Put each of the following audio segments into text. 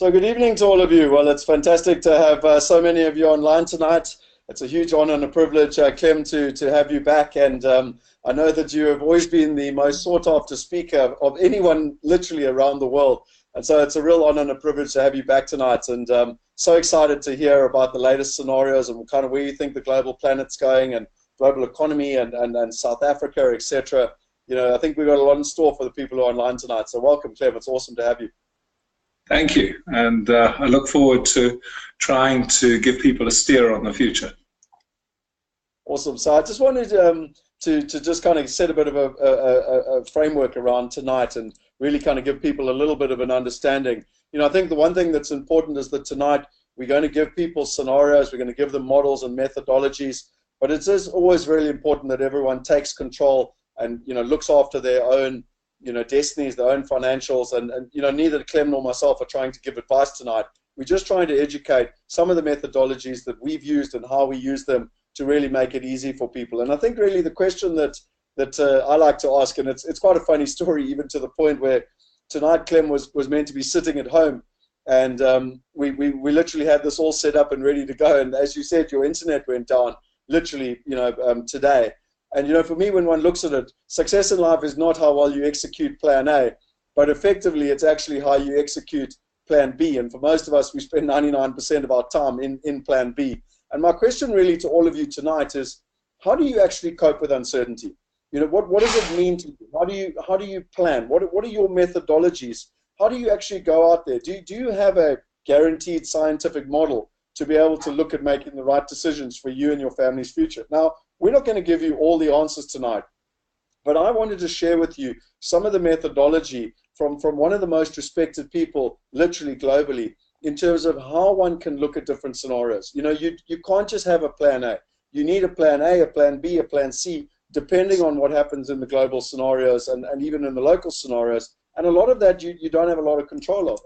So good evening to all of you. Well, it's fantastic to have so many of you online tonight. It's a huge honor and a privilege, Clem, to have you back. And I know that you have always been the most sought after speaker of anyone literally around the world. And so it's a real honor and a privilege to have you back tonight. And so excited to hear about the latest scenarios and kind of where you think the global planet's going and global economy and South Africa, etc. You know, I think we've got a lot in store for the people who are online tonight. So welcome, Clem. It's awesome to have you. Thank you, and I look forward to trying to give people a steer on the future. Awesome. So I just wanted to just kind of set a bit of a framework around tonight and really kind of give people a little bit of an understanding. You know, I think the one thing that's important is that tonight we're going to give people scenarios, we're going to give them models and methodologies, but it is always really important that everyone takes control and, you know, looks after their own, you know, destinies, their own financials, and you know, neither Clem nor myself are trying to give advice tonight. We're just trying to educate some of the methodologies that we've used and how we use them to really make it easy for people. And I think really the question that I like to ask, and it's quite a funny story, even to the point where tonight Clem was meant to be sitting at home, and we literally had this all set up and ready to go. And as you said, your internet went down literally, you know, today. And, you know, for me, when one looks at it, success in life is not how well you execute plan A, but effectively it's actually how you execute plan B. And for most of us, we spend 99% of our time in plan B. And my question really to all of you tonight is, how do you actually cope with uncertainty? You know, what does it mean to you? How do you plan? What are your methodologies? How do you actually go out there? Do you have a guaranteed scientific model to be able to look at making the right decisions for you and your family's future? Now, we're not going to give you all the answers tonight, but I wanted to share with you some of the methodology from one of the most respected people, literally globally, in terms of how one can look at different scenarios. You know, you can't just have a plan A. You need a plan A, a plan B, a plan C, depending on what happens in the global scenarios and even in the local scenarios. And a lot of that you don't have a lot of control over.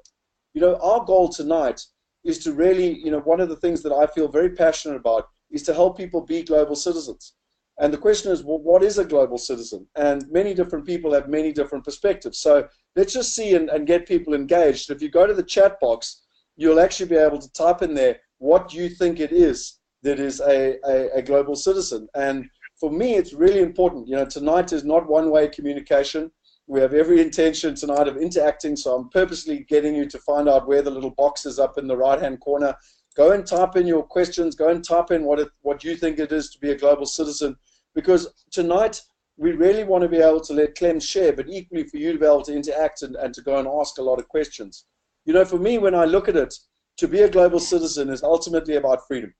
You know, our goal tonight is to really, you know, one of the things that I feel very passionate about is to help people be global citizens. And the question is, well, what is a global citizen? And many different people have many different perspectives. So let's just see and get people engaged. If you go to the chat box, you'll actually be able to type in there what you think it is that is a global citizen. And for me, it's really important. You know, tonight is not one-way communication. We have every intention tonight of interacting, so I'm purposely getting you to find out where the little box is up in the right-hand corner. Go and type in your questions. Go and type in what you think it is to be a global citizen, because tonight we really want to be able to let Clem share, but equally for you to be able to interact and to go and ask a lot of questions. You know, for me, when I look at it, to be a global citizen is ultimately about freedom.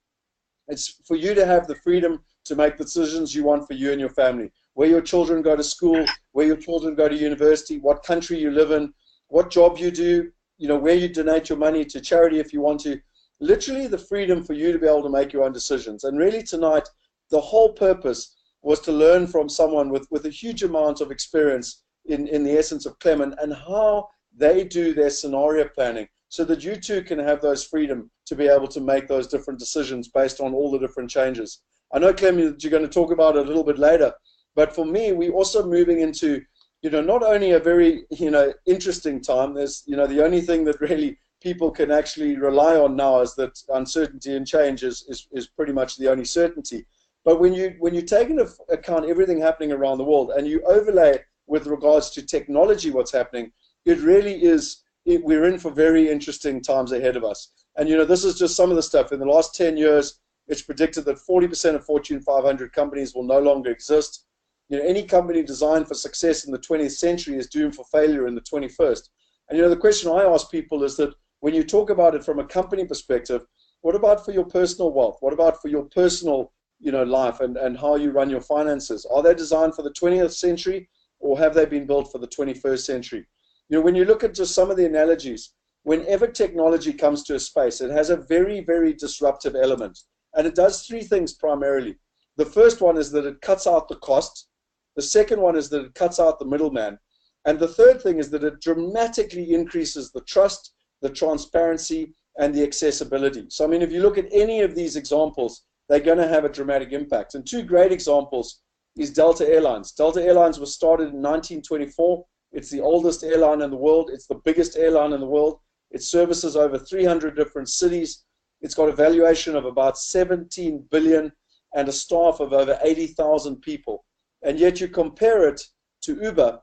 It's for you to have the freedom to make the decisions you want for you and your family, where your children go to school, where your children go to university, what country you live in, what job you do, you know, where you donate your money to charity if you want to. Literally the freedom for you to be able to make your own decisions. And really tonight, the whole purpose was to learn from someone with a huge amount of experience in the essence of Clem and how they do their scenario planning, so that you too can have those freedom to be able to make those different decisions based on all the different changes. I know, Clem, that you're going to talk about it a little bit later, but for me, we're also moving into, you know, not only a very, you know, interesting time. There's, you know, the only thing that really people can actually rely on now is that uncertainty and change is pretty much the only certainty. But when you take into account everything happening around the world and you overlay with regards to technology what's happening, it really is, we're in for very interesting times ahead of us. And, you know, this is just some of the stuff. In the last 10 years, it's predicted that 40% of Fortune 500 companies will no longer exist. You know, any company designed for success in the 20th century is doomed for failure in the 21st. And, you know, the question I ask people is that when you talk about it from a company perspective, what about for your personal wealth? What about for your personal, you know, life and how you run your finances? Are they designed for the 20th century or have they been built for the 21st century? You know, when you look at just some of the analogies, whenever technology comes to a space, it has a very, very disruptive element. And it does three things primarily. The first one is that it cuts out the cost. The second one is that it cuts out the middleman. And the third thing is that it dramatically increases the trust, the transparency, and the accessibility. So, I mean, if you look at any of these examples, they're going to have a dramatic impact. And two great examples is Delta Airlines. Delta Airlines was started in 1924. It's the oldest airline in the world. It's the biggest airline in the world. It services over 300 different cities. It's got a valuation of about 17 billion and a staff of over 80,000 people. And yet you compare it to Uber,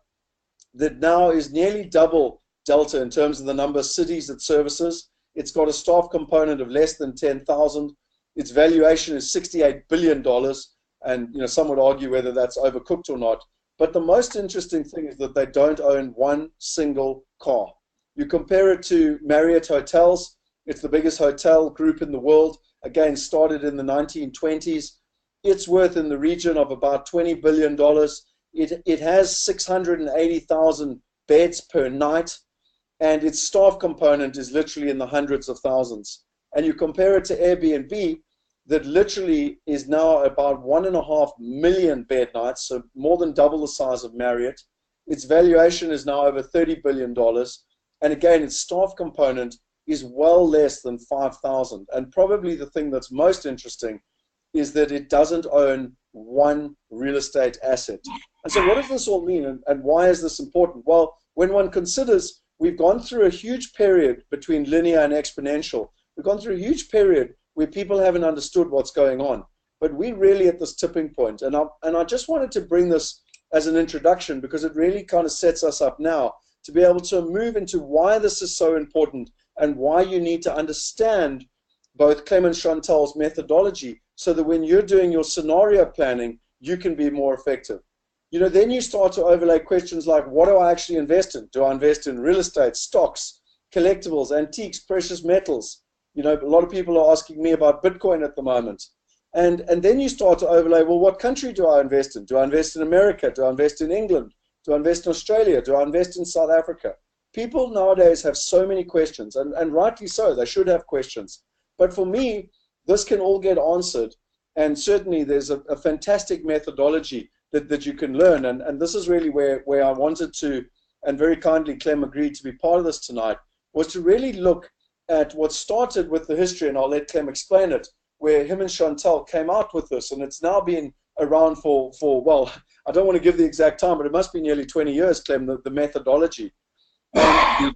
that now is nearly double Delta in terms of the number of cities it services. It's got a staff component of less than 10,000. Its valuation is $68 billion. And some would argue whether that's overcooked or not. But the most interesting thing is that they don't own one single car. You compare it to Marriott Hotels. It's the biggest hotel group in the world. Again, started in the 1920s. It's worth in the region of about $20 billion. It has 680,000 beds per night, and its staff component is literally in the hundreds of thousands. And you compare it to Airbnb, that literally is now about 1.5 million bed nights, so more than double the size of Marriott. Its valuation is now over $30 billion. And again, its staff component is well less than 5,000. And probably the thing that's most interesting is that it doesn't own one real estate asset. And so what does this all mean, and why is this important? Well, when one considers we've gone through a huge period between linear and exponential, we've gone through a huge period where people haven't understood what's going on. But we're really at this tipping point. And I just wanted to bring this as an introduction because it really kind of sets us up now to be able to move into why this is so important and why you need to understand both Clem and Chantal's methodology so that when you're doing your scenario planning, you can be more effective. Then you start to overlay questions like, what do I actually invest in? Do I invest in real estate, stocks, collectibles, antiques, precious metals? A lot of people are asking me about Bitcoin at the moment. And then you start to overlay, well, what country do I invest in? Do I invest in America? Do I invest in England? Do I invest in Australia? Do I invest in South Africa? People nowadays have so many questions, and rightly so. They should have questions. But for me, this can all get answered. And certainly there's a fantastic methodology that you can learn. And this is really where I wanted to, and very kindly Clem agreed to be part of this tonight, was to really look at what started with the history, and I'll let Clem explain it, where him and Chantal came out with this, and it's now been around for well, I don't want to give the exact time, but it must be nearly 20 years, Clem, the methodology. And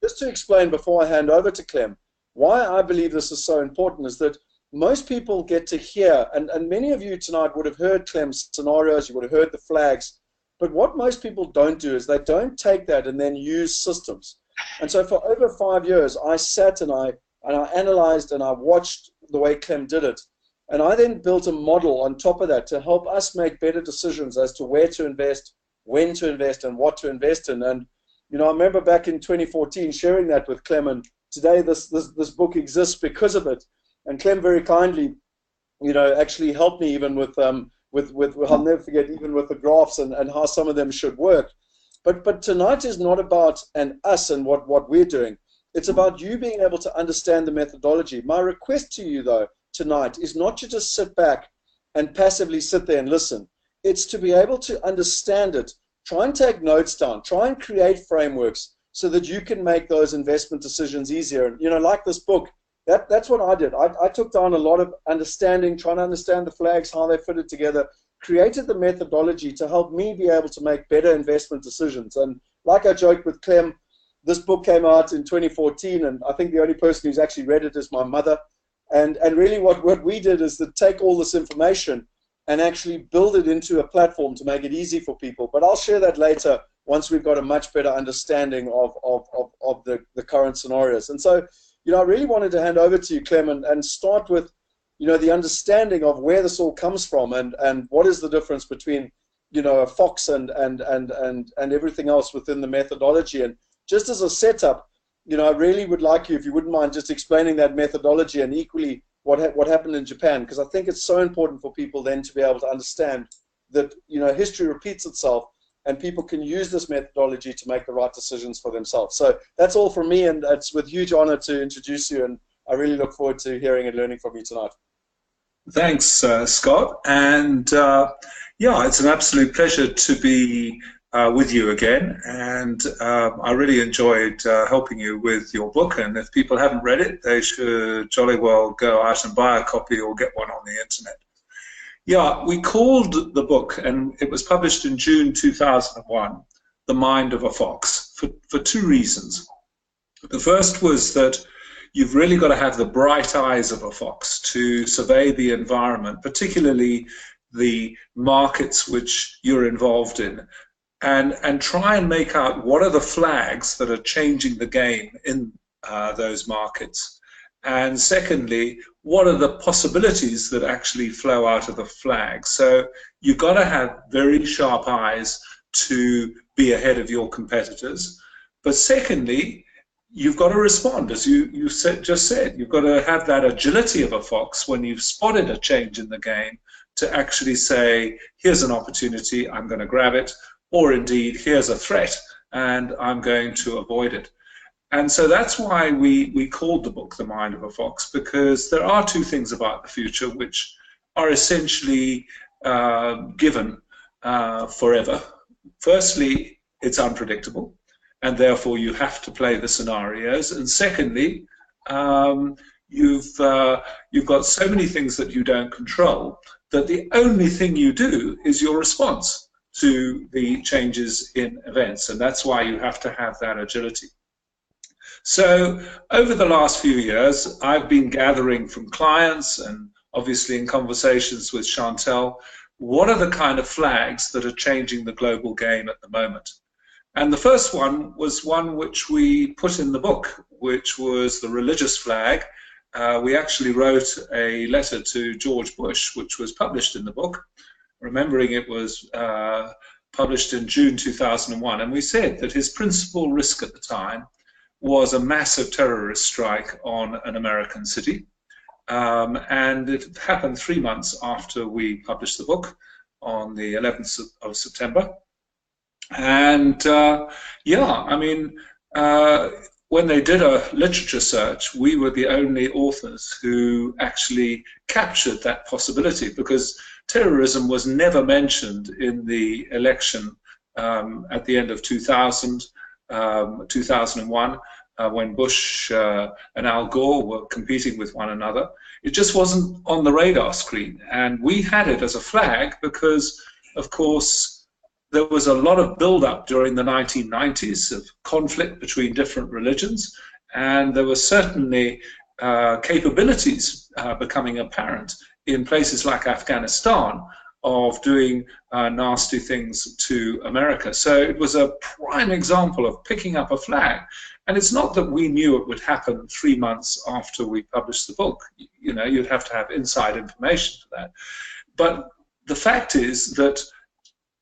just to explain before I hand over to Clem, why I believe this is so important is that most people get to hear, and many of you tonight would have heard Clem's scenarios, you would have heard the flags, but what most people don't do is they don't take that and then use systems. And so for over 5 years, I sat and I analyzed and I watched the way Clem did it. And I then built a model on top of that to help us make better decisions as to where to invest, when to invest, and what to invest in. And, I remember back in 2014 sharing that with Clem, and today this book exists because of it. And Clem very kindly, actually helped me even with I'll never forget, even with the graphs and how some of them should work. But tonight is not about us and what we're doing. It's about you being able to understand the methodology. My request to you, though, tonight is not to just sit back and passively sit there and listen. It's to be able to understand it, try and take notes down, try and create frameworks so that you can make those investment decisions easier. And, like this book, that's what I did. I took down a lot of understanding, trying to understand the flags, how they fitted together, created the methodology to help me be able to make better investment decisions. And like I joked with Clem, this book came out in 2014, and I think the only person who's actually read it is my mother. And really what we did is to take all this information and actually build it into a platform to make it easy for people. But I'll share that later once we've got a much better understanding of the current scenarios. And so, I really wanted to hand over to you, Clem, and start with, the understanding of where this all comes from and what is the difference between, a fox and everything else within the methodology. And just as a setup, I really would like you, if you wouldn't mind, just explaining that methodology and equally what happened in Japan, because I think it's so important for people then to be able to understand that, history repeats itself and people can use this methodology to make the right decisions for themselves. So that's all from me, and it's with huge honor to introduce you, and I really look forward to hearing and learning from you tonight. Thanks, Scott. And yeah, it's an absolute pleasure to be with you again. And I really enjoyed helping you with your book. And if people haven't read it, they should jolly well go out and buy a copy or get one on the internet. Yeah, we called the book, and it was published in June 2001, The Mind of a Fox, for two reasons. The first was that you've really got to have the bright eyes of a fox to survey the environment, particularly the markets which you're involved in, and try and make out what are the flags that are changing the game in those markets. And secondly, what are the possibilities that actually flow out of the flag? So you've got to have very sharp eyes to be ahead of your competitors. But secondly, you've got to respond, as you just said. You've got to have that agility of a fox when you've spotted a change in the game to actually say, here's an opportunity, I'm going to grab it, or indeed, here's a threat, and I'm going to avoid it. And so that's why we called the book The Mind of a Fox, because there are two things about the future which are essentially given forever. Firstly, it's unpredictable, and therefore you have to play the scenarios. And secondly, you've got so many things that you don't control that the only thing you do is your response to the changes in events, and that's why you have to have that agility. So over the last few years, I've been gathering from clients and obviously in conversations with Chantel, what are the kind of flags that are changing the global game at the moment? And the first one was one which we put in the book, which was the religious flag. We actually wrote a letter to George Bush, which was published in the book, remembering it was published in June 2001. And we said that his principal risk at the time was a massive terrorist strike on an American city. And it happened 3 months after we published the book on the 11th of September. And yeah, I mean, when they did a literature search, we were the only authors who actually captured that possibility, because terrorism was never mentioned in the election at the end of 2001, when Bush and Al Gore were competing with one another. It just wasn't on the radar screen. And we had it as a flag because, of course, there was a lot of build-up during the 1990s of conflict between different religions, and there were certainly capabilities becoming apparent in places like Afghanistan of doing nasty things to America. So it was a prime example of picking up a flag. And it's not that we knew it would happen 3 months after we published the book. You know, you'd have to have inside information for that. But the fact is that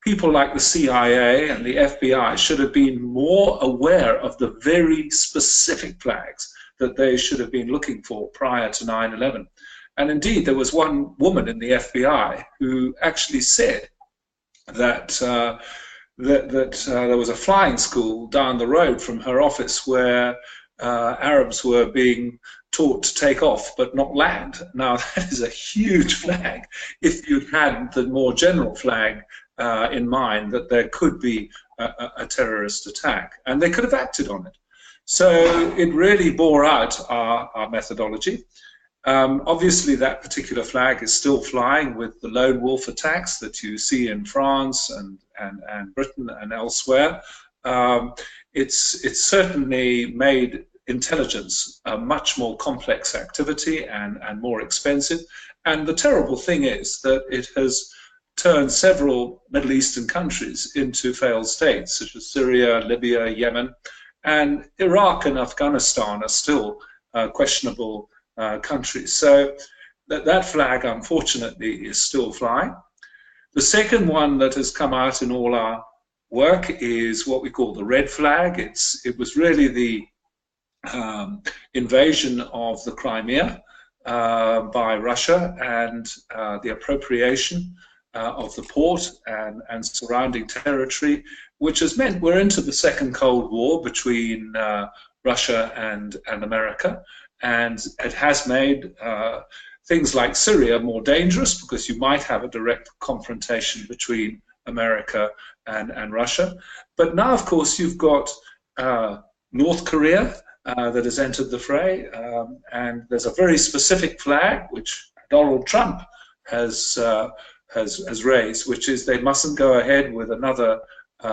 people like the CIA and the FBI should have been more aware of the very specific flags that they should have been looking for prior to 9/11. And indeed, there was one woman in the FBI who actually said that there was a flying school down the road from her office where Arabs were being taught to take off but not land. Now, that is a huge flag if you'd had the more general flag in mind that there could be a terrorist attack, and they could have acted on it. So it really bore out our methodology. Obviously, that particular flag is still flying with the lone wolf attacks that you see in France and Britain and elsewhere. It's certainly made intelligence a much more complex activity and more expensive. And the terrible thing is that it has turned several Middle Eastern countries into failed states, such as Syria, Libya, Yemen, and Iraq and Afghanistan are still questionable countries. So that flag, unfortunately, is still flying. The second one that has come out in all our work is what we call the red flag. It was really the invasion of the Crimea by Russia and the appropriation of the port and surrounding territory, which has meant we're into the second Cold War between Russia and America. And it has made things like Syria more dangerous because you might have a direct confrontation between America and Russia. But now, of course, you've got North Korea that has entered the fray, and there's a very specific flag which Donald Trump has raised, which is they mustn't go ahead with another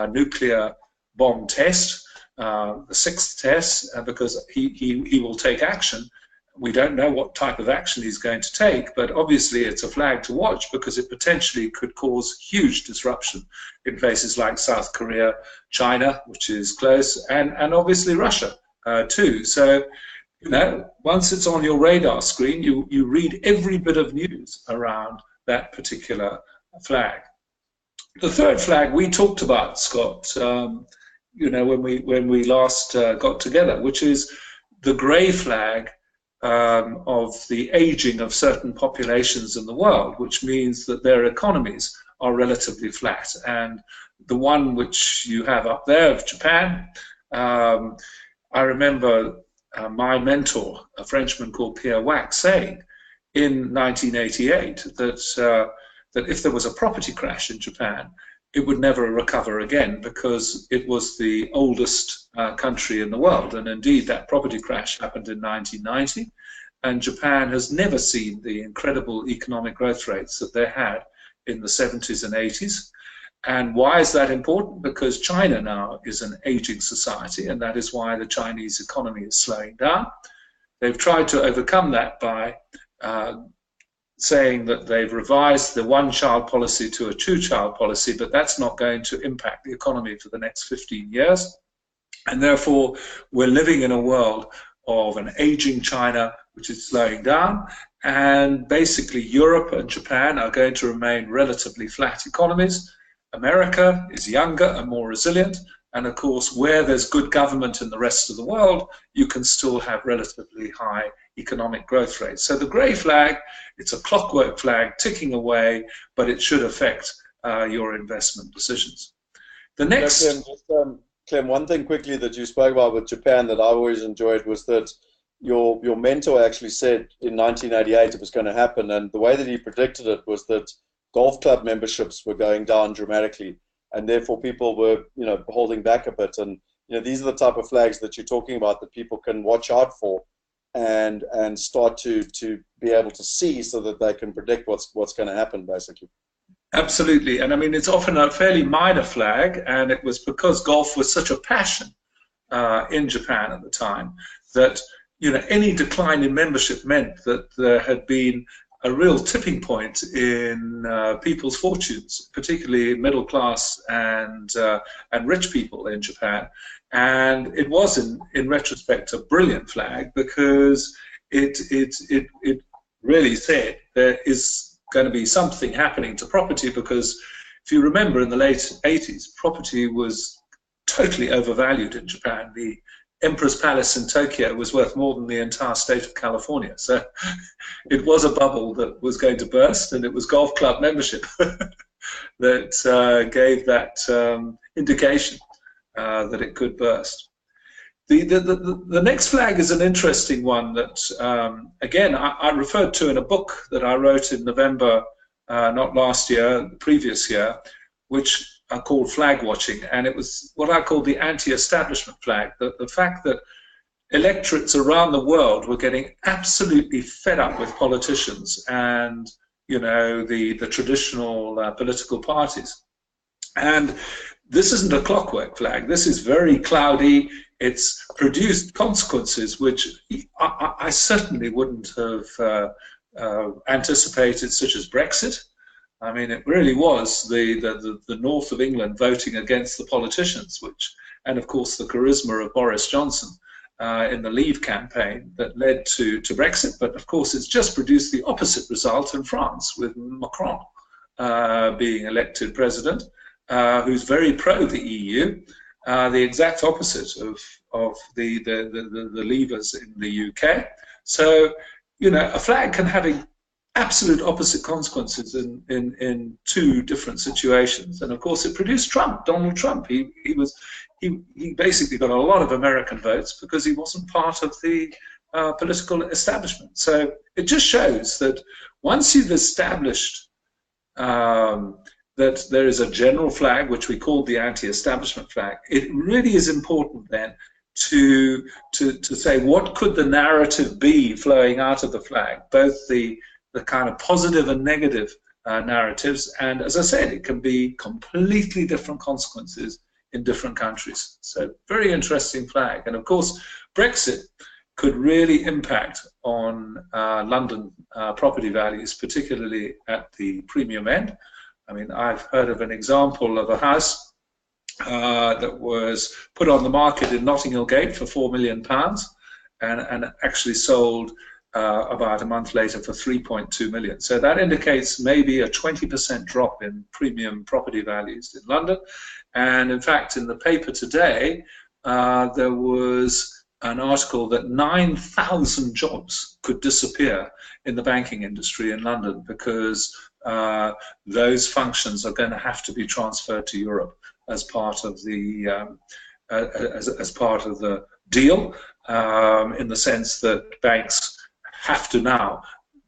nuclear bomb test. the sixth test, because he will take action. We don't know what type of action he's going to take, but obviously it's a flag to watch because it potentially could cause huge disruption in places like South Korea, China, which is close, and obviously Russia too. So, you know, once it's on your radar screen, you read every bit of news around that particular flag. The third flag we talked about, Scott, you know, when we last got together, which is the grey flag of the aging of certain populations in the world, which means that their economies are relatively flat. And the one which you have up there of Japan, I remember my mentor, a Frenchman called Pierre Wack, saying in 1988 that if there was a property crash in Japan, it would never recover again because it was the oldest country in the world. And indeed, that property crash happened in 1990, and Japan has never seen the incredible economic growth rates that they had in the 70s and 80s. And why is that important? Because China now is an aging society, and that is why the Chinese economy is slowing down. They've tried to overcome that by saying that they've revised the one-child policy to a two-child policy, but that's not going to impact the economy for the next 15 years. And therefore, we're living in a world of an aging China, which is slowing down, and basically Europe and Japan are going to remain relatively flat economies. America is younger and more resilient, and of course, where there's good government in the rest of the world, you can still have relatively high economic growth rates. So the grey flag, it's a clockwork flag ticking away, but it should affect your investment decisions. The next... Clem, one thing quickly that you spoke about with Japan that I always enjoyed was that your mentor actually said in 1988 it was going to happen, and the way that he predicted it was that golf club memberships were going down dramatically, and therefore people were, you know, holding back a bit. And you know, these are the type of flags that you're talking about that people can watch out for and start to be able to see so that they can predict what's going to happen, basically. Absolutely, and I mean, it's often a fairly minor flag, and it was because golf was such a passion in Japan at the time that, you know, any decline in membership meant that there had been a real tipping point in people's fortunes, particularly middle class and rich people in Japan. And it was, in retrospect, a brilliant flag because it really said there is going to be something happening to property, because if you remember in the late 80s, property was totally overvalued in Japan. The Emperor's Palace in Tokyo was worth more than the entire state of California. So it was a bubble that was going to burst, and it was golf club membership that gave that indication that it could burst. The next flag is an interesting one that, again, I referred to in a book that I wrote in November, not last year, the previous year, which I called flag watching, and it was what I call the anti-establishment flag, the fact that electorates around the world were getting absolutely fed up with politicians and, you know, the traditional political parties. And this isn't a clockwork flag. This is very cloudy. It's produced consequences which I certainly wouldn't have anticipated, such as Brexit. I mean, it really was the north of England voting against the politicians, and of course the charisma of Boris Johnson in the Leave campaign that led to Brexit. But of course, it's just produced the opposite result in France with Macron being elected president, who's very pro the EU. The exact opposite of the Leavers in the UK. So, you know, a flag can have absolute opposite consequences in two different situations. And of course, it produced Trump, Donald Trump. He basically got a lot of American votes because he wasn't part of the political establishment. So it just shows that once you've established that there is a general flag, which we call the anti-establishment flag, it really is important then to say what could the narrative be flowing out of the flag, both the kind of positive and negative narratives. And as I said, it can be completely different consequences in different countries. So very interesting flag. And of course, Brexit could really impact on London property values, particularly at the premium end. I mean, I've heard of an example of a house that was put on the market in Notting Hill Gate for £4 million and actually sold about a month later for 3.2 million. So that indicates maybe a 20% drop in premium property values in London. And in fact, in the paper today, there was an article that 9,000 jobs could disappear in the banking industry in London because those functions are going to have to be transferred to Europe as part of the as part of the deal, in the sense that banks have to now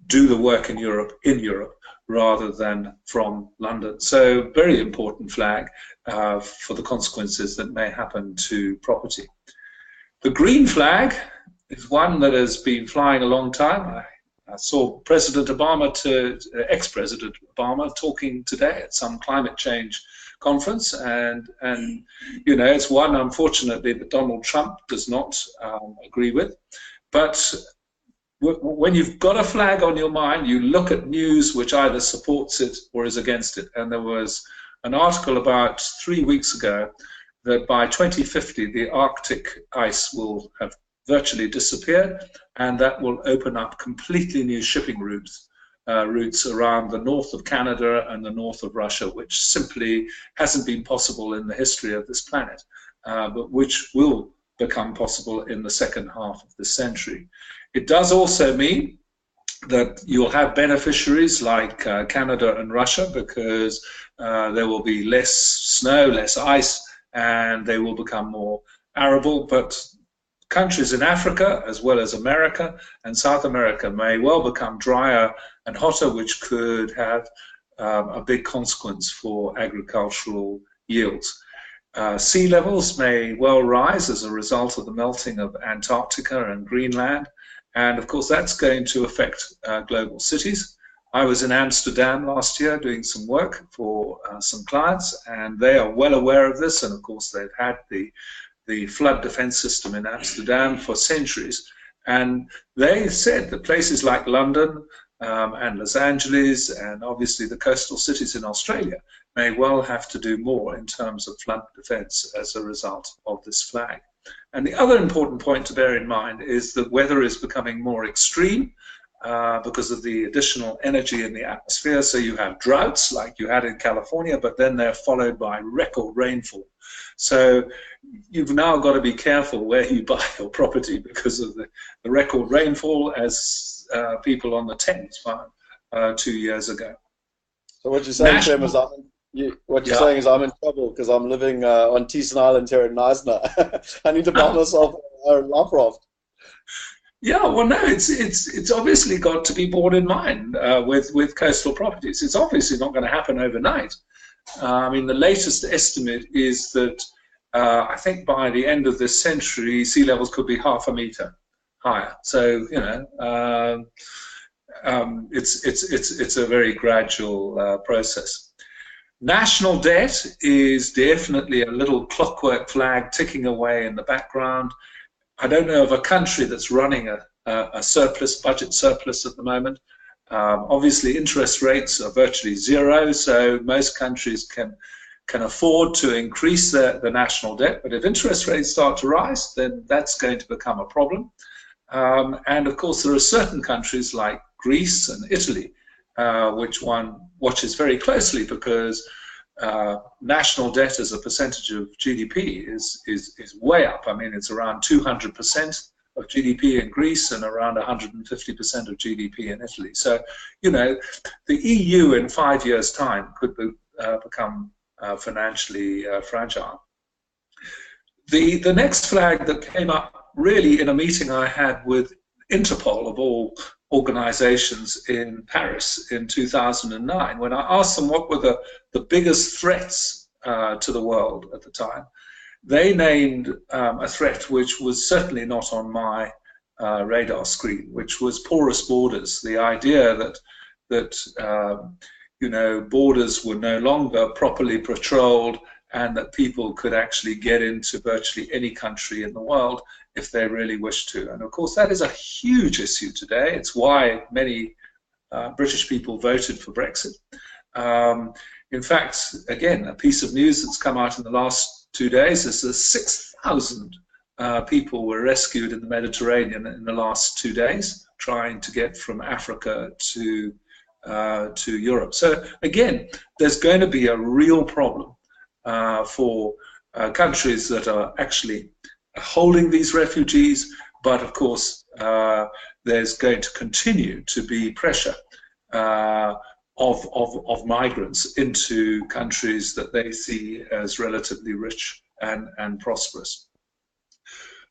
do the work in Europe rather than from London. So very important flag for the consequences that may happen to property. The green flag is one that has been flying a long time. I saw President Obama to ex-President Obama talking today at some climate change conference, and you know, it's one unfortunately that Donald Trump does not agree with. But when you've got a flag on your mind, you look at news which either supports it or is against it. And there was an article about 3 weeks ago that by 2050 the Arctic ice will have virtually disappeared, and that will open up completely new shipping routes around the north of Canada and the north of Russia, which simply hasn't been possible in the history of this planet, but which will become possible in the second half of this century. It does also mean that you'll have beneficiaries like Canada and Russia, because there will be less snow, less ice, and they will become more arable. But countries in Africa, as well as America and South America, may well become drier and hotter, which could have a big consequence for agricultural yields. Sea levels may well rise as a result of the melting of Antarctica and Greenland, and of course that's going to affect global cities. I was in Amsterdam last year doing some work for some clients, and they are well aware of this, and of course they've had the flood defense system in Amsterdam for centuries, and they said that places like London and Los Angeles and obviously the coastal cities in Australia may well have to do more in terms of flood defense as a result of this flag. And the other important point to bear in mind is that weather is becoming more extreme because of the additional energy in the atmosphere. So you have droughts like you had in California, but then they're followed by record rainfall. So you've now got to be careful where you buy your property because of the record rainfall, as people on the Thames found 2 years ago. So what you're saying, Clem, is saying is I'm in trouble because I'm living on Teeson Island here in Knysna. I need to buy myself a life raft. Yeah, well, no, it's obviously got to be borne in mind with coastal properties. It's obviously not going to happen overnight. I mean, the latest estimate is that I think by the end of this century, sea levels could be 0.5 meter higher. So you know, it's a very gradual process. National debt is definitely a little clockwork flag ticking away in the background. I don't know of a country that's running a surplus, budget surplus at the moment. Obviously, interest rates are virtually zero, so most countries can afford to increase the national debt. But if interest rates start to rise, then that's going to become a problem. And of course, there are certain countries like Greece and Italy, which one watches very closely, because national debt as a percentage of GDP is way up. I mean, it's around 200% of GDP in Greece and around 150% of GDP in Italy. So, you know, the EU in 5 years' time could become financially fragile. The next flag that came up really in a meeting I had with Interpol, of all organizations, in Paris in 2009, when I asked them what were the biggest threats to the world at the time. They named a threat which was certainly not on my radar screen, which was porous borders. The idea that you know, borders were no longer properly patrolled and that people could actually get into virtually any country in the world if they really wish to. And of course, that is a huge issue today. It's why many British people voted for Brexit. In fact, again, a piece of news that's come out in the last 2 days is that 6,000 people were rescued in the Mediterranean in the last 2 days, trying to get from Africa to Europe. So again, there's going to be a real problem for countries that are actually holding these refugees, but of course there's going to continue to be pressure of migrants into countries that they see as relatively rich and prosperous.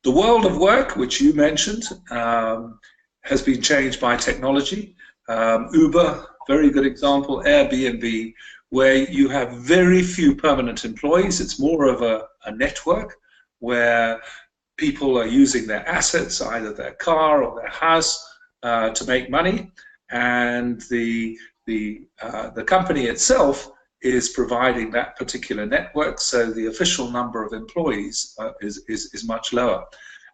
The world of work, which you mentioned, has been changed by technology. Uber, very good example, Airbnb, where you have very few permanent employees. It's more of a network where people are using their assets, either their car or their house, to make money, and the company itself is providing that particular network, so the official number of employees is much lower.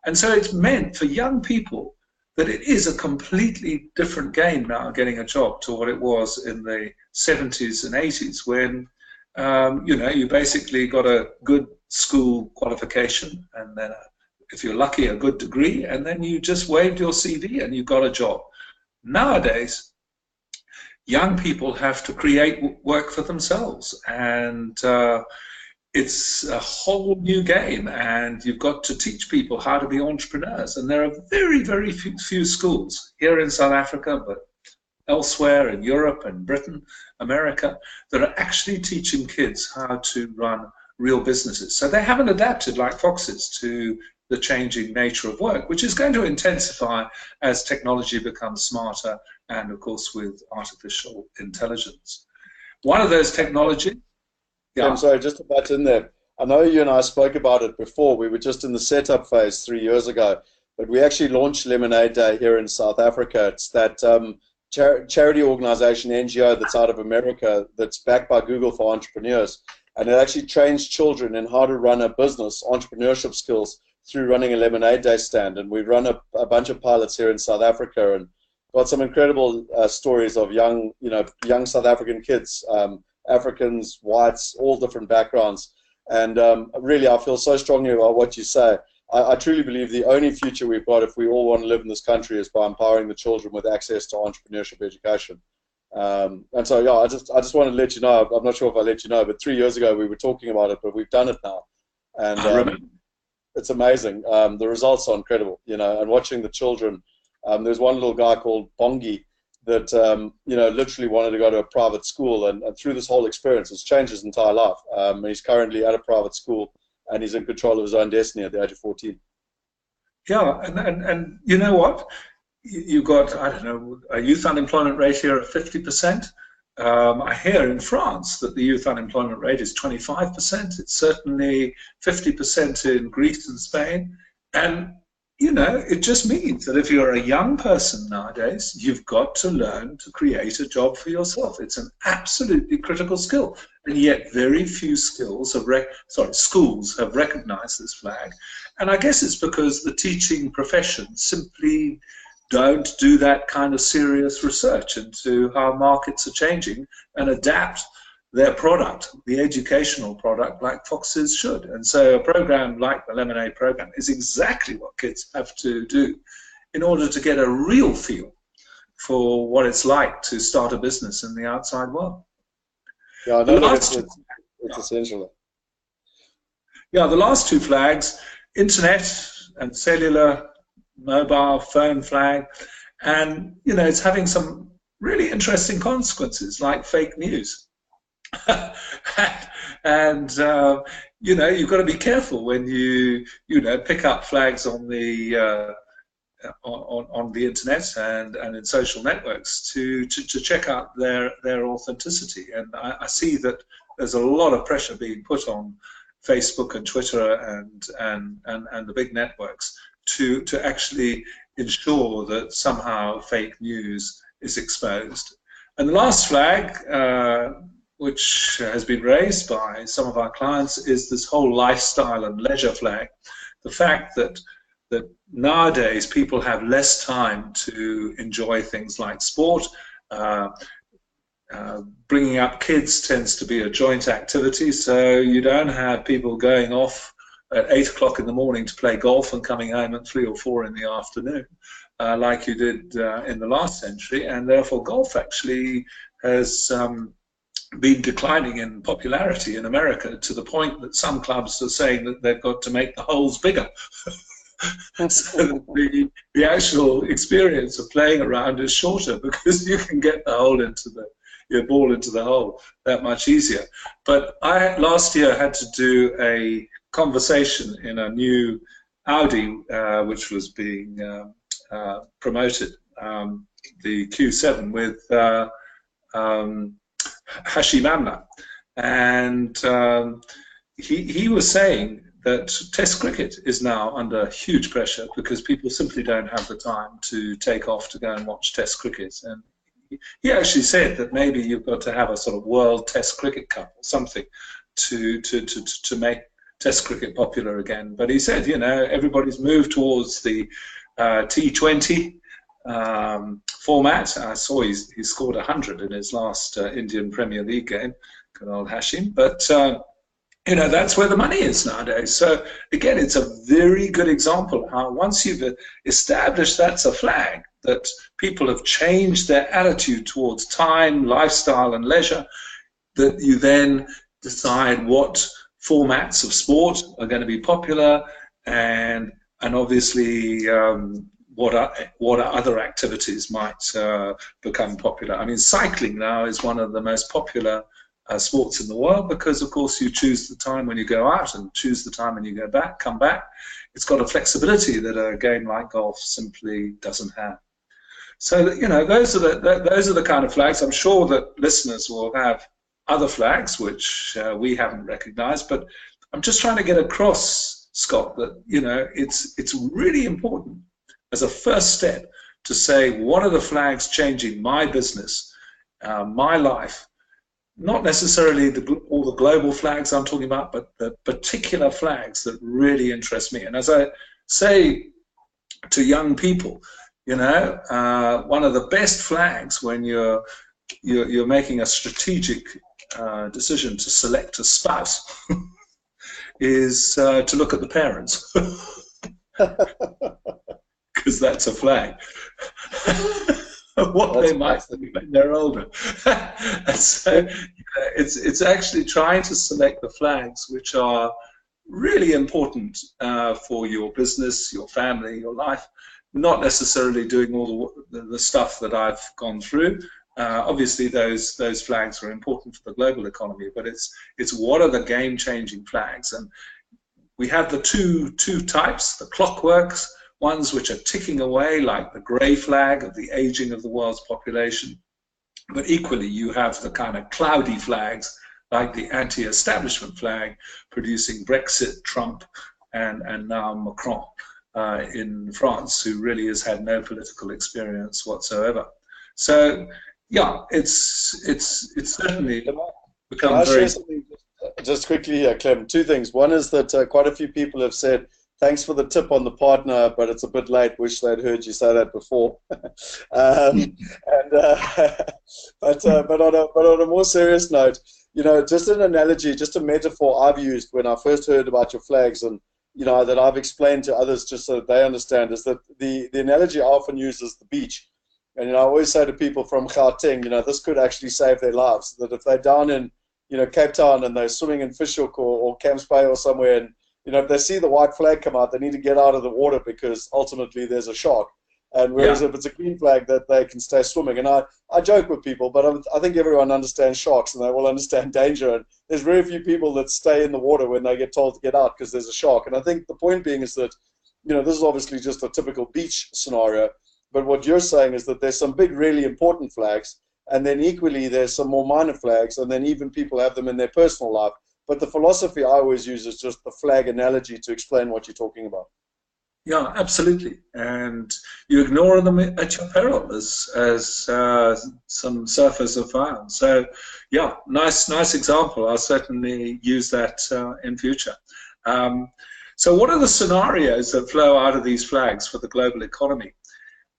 And so it's meant for young people that it is a completely different game now getting a job to what it was in the 70s and 80s, when you basically got a good school qualification, and then if you're lucky, a good degree, and then you just waved your CV and you got a job. Nowadays, young people have to create work for themselves, and it's a whole new game, and you've got to teach people how to be entrepreneurs. And there are very, very few schools here in South Africa, but elsewhere in Europe and Britain, America, that are actually teaching kids how to run real businesses. So they haven't adapted like foxes to the changing nature of work, which is going to intensify as technology becomes smarter, and of course with artificial intelligence. One of those technologies... Yeah. I'm sorry, just to butt in there. I know you and I spoke about it before. We were just in the setup phase 3 years ago, but we actually launched Lemonade Day here in South Africa. It's that charity organization, NGO, that's out of America, that's backed by Google for Entrepreneurs. And it actually trains children in how to run a business, entrepreneurship skills, through running a Lemonade Day stand. And we run a bunch of pilots here in South Africa, and got some incredible stories of young South African kids, Africans, whites, all different backgrounds. And really, I feel so strongly about what you say. I truly believe the only future we've got, if we all want to live in this country, is by empowering the children with access to entrepreneurship education. And so, yeah, I just wanted to let you know. I'm not sure if I let you know, but 3 years ago we were talking about it, but we've done it now, and it's amazing. The results are incredible, and watching the children. There's one little guy called Bongi that literally wanted to go to a private school, and through this whole experience, it's changed his entire life. He's currently at a private school, and he's in control of his own destiny at the age of 14. Yeah, and you know what? You've got, I don't know, a youth unemployment rate here of 50%. I hear in France that the youth unemployment rate is 25%. It's certainly 50% in Greece and Spain. And it just means that if you're a young person nowadays, you've got to learn to create a job for yourself. It's an absolutely critical skill, and yet very few schools have recognized this flag. And I guess it's because the teaching profession simply don't do that kind of serious research into how markets are changing and adapt their product, the educational product, like Foxes should. And so a program like the Lemonade program is exactly what kids have to do in order to get a real feel for what it's like to start a business in the outside world. Yeah, I know it's essential. Yeah, the last two flags, internet and cellular mobile phone flag, and it's having some really interesting consequences like fake news. And you've got to be careful when you pick up flags on the on the internet and in social networks to check out their authenticity. And I see that there's a lot of pressure being put on Facebook and Twitter and the big networks to actually ensure that somehow fake news is exposed. And the last flag, which has been raised by some of our clients, is this whole lifestyle and leisure flag. The fact that nowadays people have less time to enjoy things like sport. Uh, Bringing up kids tends to be a joint activity, so you don't have people going off at 8 o'clock in the morning to play golf and coming home at 3 or 4 in the afternoon, like you did in the last century, and therefore golf actually has been declining in popularity in America to the point that some clubs are saying that they've got to make the holes bigger. So the actual experience of playing around is shorter because you can get the hole into your ball into the hole that much easier. But I last year had to do a conversation in a new Audi which was being promoted, the Q7 with Hashim Amla, and he was saying that Test cricket is now under huge pressure because people simply don't have the time to take off to go and watch Test cricket. And he actually said that maybe you've got to have a sort of World Test Cricket Cup or something to make Test cricket popular again. But he said, you know, everybody's moved towards the T20 format. I saw he scored 100 in his last Indian Premier League game, good old Hashim. But you know, that's where the money is nowadays. So again, it's a very good example how once you've established that's a flag, that people have changed their attitude towards time, lifestyle, and leisure, that you then decide what formats of sport are going to be popular, and obviously what other activities might become popular. I mean, cycling now is one of the most popular sports in the world because, of course, you choose the time when you go out and choose the time when you go back, come back. It's got a flexibility that a game like golf simply doesn't have. So, you know, those are the kind of flags. I'm sure that listeners will have other flags which we haven't recognized, but I'm just trying to get across, Scott, that, you know, it's really important as a first step to say, what are the flags changing my business, my life? Not necessarily all the global flags I'm talking about, but the particular flags that really interest me. And as I say to young people, you know, one of the best flags when you're making a strategic decision to select a spouse is to look at the parents, because that's a flag. What that's they might think when they're older. And so it's actually trying to select the flags which are really important for your business, your family, your life, not necessarily doing all the stuff that I've gone through. Obviously those flags are important for the global economy, but it's what are the game-changing flags. And we have the two types, the clockworks, ones which are ticking away, like the grey flag of the aging of the world's population. But equally, you have the kind of cloudy flags, like the anti-establishment flag, producing Brexit, Trump, and now Macron in France, who really has had no political experience whatsoever. So, yeah, it's certainly become very... Just quickly here, Clem, two things. One is that quite a few people have said, thanks for the tip on the partner, but it's a bit late. Wish they'd heard you say that before. But on a more serious note, you know, just an analogy, just a metaphor I've used when I first heard about your flags, and you know that I've explained to others just so that they understand, is that the analogy I often use is the beach. And you know, I always say to people from Gauteng, you know, this could actually save their lives. That if they're down in, you know, Cape Town and they're swimming in Fishhook or Camps Bay or somewhere, and you know, if they see the white flag come out, they need to get out of the water because ultimately there's a shark. And whereas if it's a green flag, that they can stay swimming. And I joke with people, but I think everyone understands sharks and they will understand danger. And there's very few people that stay in the water when they get told to get out because there's a shark. And I think the point being is that, you know, this is obviously just a typical beach scenario. But what you're saying is that there's some big, really important flags. And then equally, there's some more minor flags. And then even people have them in their personal life. But the philosophy I always use is just the flag analogy to explain what you're talking about. Yeah, absolutely. And you ignore them at your peril, as some surfers have found. So, yeah, nice example. I'll certainly use that in future. Um, so, what are the scenarios that flow out of these flags for the global economy?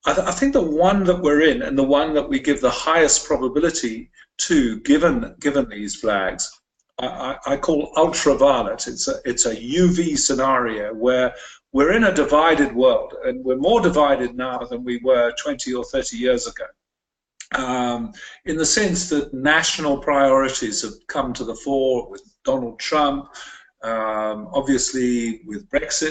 I think the one that we're in, and the one that we give the highest probability to, given these flags, I call ultraviolet. It's a UV scenario where we're in a divided world, and we're more divided now than we were 20 or 30 years ago. In the sense that national priorities have come to the fore with Donald Trump, obviously with Brexit.